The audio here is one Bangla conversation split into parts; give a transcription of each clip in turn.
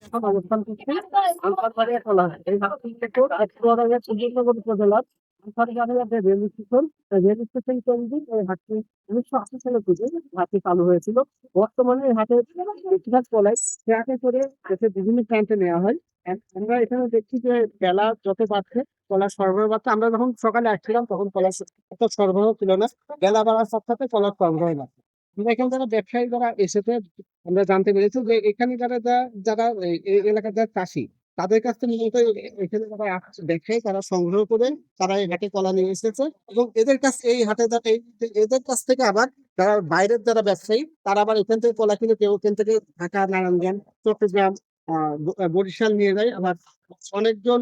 এখন অবস্থান করছি আনসারবাড়িয়া কলাহাট। এই হাটটি থেকে চুয়াডাঙ্গা সুন্দরনগর উপজেলার আনসারবাড়িয়া যে রেল স্টেশন, এই রেল স্টেশন কেন্দ্রিক এই হাটটি ১৯৮০ সালে থেকে হাটটি চালু হয়েছিল। বর্তমানে এই হাটে বেশিরভাগ কলাই ট্রাকে করে দেশের বিভিন্ন প্রান্তে নেওয়া হয়। আমরা এখানে দেখছি যে বেলা যত বাড়ছে কলার সরবরাহ বাড়ছে। আমরা যখন সকালে আসছিলাম তখন কলার এত সরবরাহ ছিল না, বেলা বাড়ার সাথে সাথে কলার সরবরাহ বাড়ছে। আমরা এখানে যারা ব্যবসায়ী যারা এসেছে আমরা জানতে পেরেছি যে এখানে যারা এই এলাকার যারা চাষি তাদের কাছ থেকে মূলত এখানে যারা ব্যবসায়ী তারা সংগ্রহ করে তারা এই হাটে কলা নিয়ে এসেছে এবং এদের কাছ এই হাটে এদের কাছ থেকে আবার যারা বাইরের যারা ব্যবসায়ী তারা আবার এখান থেকে কলা কিনে কেউ এখান থেকে ঢাকা, নারায়ণগঞ্জ, চট্টগ্রাম, বরিশাল নিয়ে যায়। আবার অনেকজন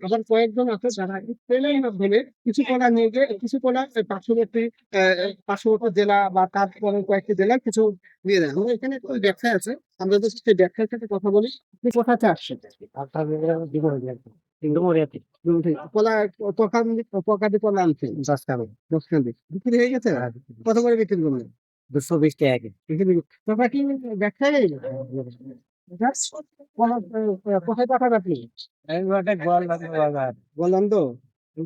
আবার কয়েকজন আছে যারা এই ট্রেনের মাধ্যমে কিছু কলা নিয়ে গিয়ে কিছু কলা পার্শ্ববর্তী জেলা বা তারপরে কয়েকটি জেলা কিছু দিয়ে দেয়। আমরা এখানে একটা ব্যবসায় আছে, আমরা যদি সেই ব্যবসার সাথে কথা বলি। আপনি কোথাতে আসছেন? ডুমুরিয়াতে। কলা পকাতে কলা আনছেন 10 কাবে। 10 কাবে বিক্রি হয়ে গেছে? কত করে বিক্রি করলেন? 220 টাকা বিক্রি। তোমরা কি ব্যবসায়ী? কলা কোথায় পাঠান আপনি? বললাম তো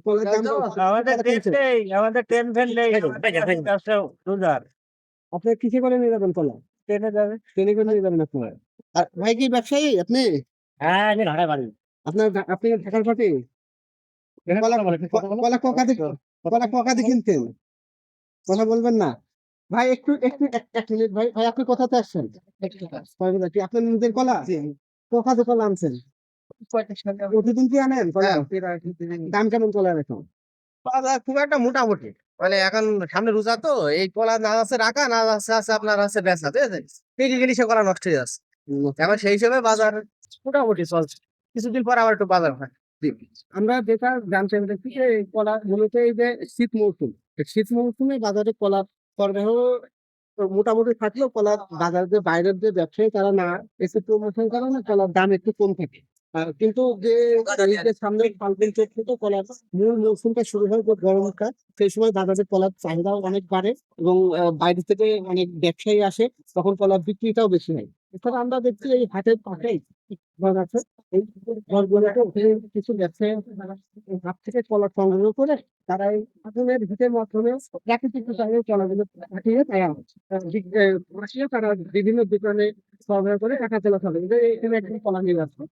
কলার দাম আমাদের ট্রেন ফেন নেই, রোজার আপনি কিসে করে নিয়ে যাবেন কলা? ট্রেনে যাবে। ট্রেনে করে নিয়ে যাবেন আপনারা? আর ভাই কি ব্যবসায়ী আপনি? হ্যাঁ, আমি ঢাকায় বাড়ি। আপনি ঢাকার পাটি? কলা ককাতে কিনতেন? কথা বলবেন না ভাই, একটু একটু এক মিনিট ভাই। ভাই আপনি কোথাতে আসছেন? কি আপনার নিজের কলা? ককাতে কলা আনছেন? প্রতিদিন কি আনেন কলা? দাম কেমন কলার এখন? বাজার খুব একটা মোটামুটি, মানে এখন সামনে রোজা তো এই কলা না আছে রাখা না আছে আছে আপনার আছে বেচা, ঠিক আছে, পেকে গেলে সে কলা নষ্ট হয়ে যাচ্ছে। এখন সেই হিসেবে বাজার মোটামুটি চলছে, কিছুদিন পর আবার একটু বাজার হয়। আমরা যেটা জানতে পেরেছি যে এই কলা মূলত এই যে শীত মৌসুম, এই শীত মৌসুমে বাজারে কলা সরবরাহ মোটামুটি থাকলেও কলার বাজারে যে বাইরের যে ব্যবসায়ী তারা না এসে প্রমোশন কারণে কলার দাম একটু কম থাকে। কিন্তু যে ঈদের সামনে ফাল্গুন চৈত্র কলার মূল মৌসুমটা শুরু হয় যে গরমকাল, সেই সময় বাজারে কলার চাহিদাও অনেক বাড়ে এবং বাইরে থেকে অনেক ব্যবসায়ী আসে, তখন কলার বিক্রিটাও বেশি হয়। এছাড়া আমরা দেখছি এই হাটের পাশেই ঘর আছে, এই ঘরগুলোতে কিছু ব্যবসায়ী আছে যারা এই হাট থেকে কলা সংগ্রহ করে তারা এই আগুনের ভিতের মাধ্যমে প্রাকৃতিক উপায়ে কলাগুলো পাঠিয়ে বসিয়ে তারা বিভিন্ন দোকানে সরবরাহ করে টাকা তোলা চলে। এখানে একদম কলা নিয়ে যাচ্ছে।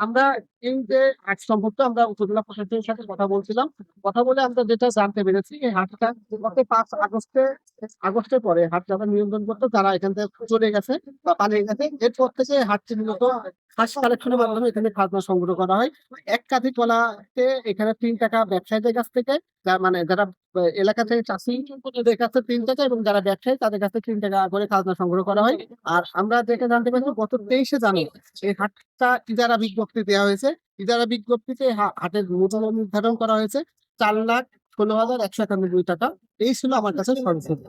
আমরা এই যে হাট সম্পর্কে আমরা উপজেলা প্রশাসনের সাথে কথা বলছিলাম, কথা বলে আমরা যেটা জানতে পেরেছি এই হাটটা গত 5 আগস্টের পরে হাট যারা নিয়ন্ত্রণ করতো তারা এখান থেকে চলে গেছে বা পালিয়ে গেছে। এরপর থেকে হাটটি মূলত হাঁস কালেকশনের মাধ্যমে এখানে খাজনা সংগ্রহ করা হয়। এক কাঠি কলাতে এখানে 3 টাকা ব্যবসায়ীদের কাছ থেকে, মানে যারা এলাকা থেকে চাষিদের কাছে 3 টাকা এবং যারা ব্যবসায়ী তাদের কাছে 3 টাকা করে খাজনা সংগ্রহ করা হয়। আর আমরা যেটা জানতে পারছি গত 23শে জানুয়ারি এই হাটটা ইজারা বিজ্ঞপ্তি দেওয়া হয়েছে। ইজারা বিজ্ঞপ্তিতে হাটের মূল্য নির্ধারণ করা হয়েছে 4,16,191 টাকা। এই ছিল আমার কাছে সর্বশেষ।